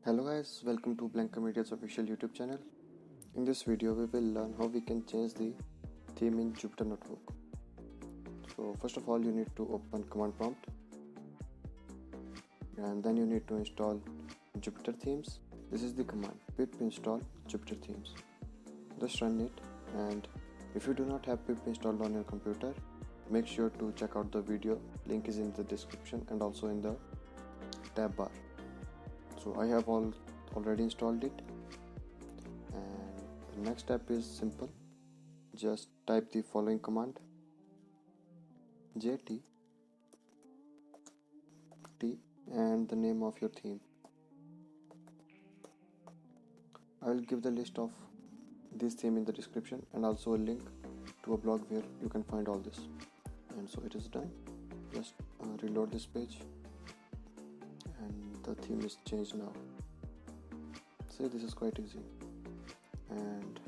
Hello guys, welcome to Blanka Media's official YouTube channel. In this video we will learn how we can change the theme in Jupyter notebook. So first of all you need to open command prompt and then you need to install Jupyter themes. This is the command pip install Jupyter themes. Just run it, and if you do not have pip installed on your computer, make sure to check out the video. Link is in the description and also in the tab bar. So I have already installed it, and the next step is simple. Just type the following command: jt and the name of your theme. I will give the list of this theme in the description and also a link to a blog where you can find all this. And so it is done. Just reload this page and the theme is changed now. See, this is quite easy. And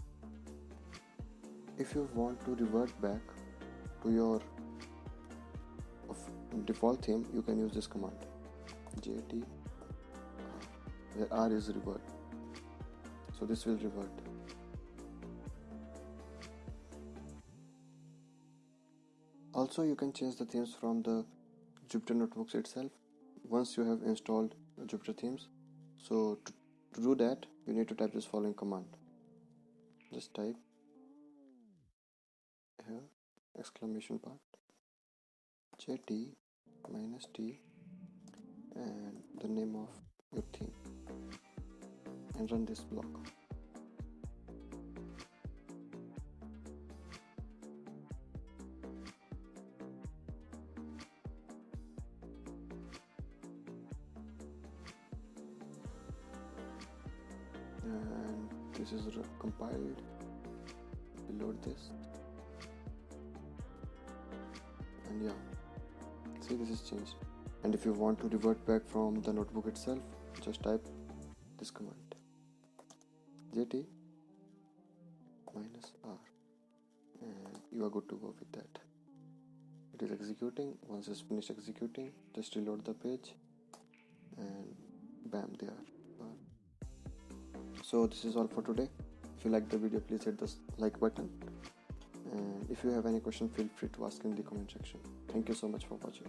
if you want to revert back to your default theme, you can use this command jt where r is revert. So this will revert. Also you can change the themes from the Jupyter notebooks itself once you have installed Jupyter themes. So to do that, you need to type this following command. Just type here exclamation part jt -t and the name of your theme and run this block. And this is compiled. Reload this, and yeah, see, this is changed. And if you want to revert back from the notebook itself, just type this command jt -r and you are good to go with that. It is executing. Once it's finished executing, just reload the page and bam, they are. So this is all for today. If you like the video, please hit the like button, and if you have any question, feel free to ask in the comment section. Thank you so much for watching.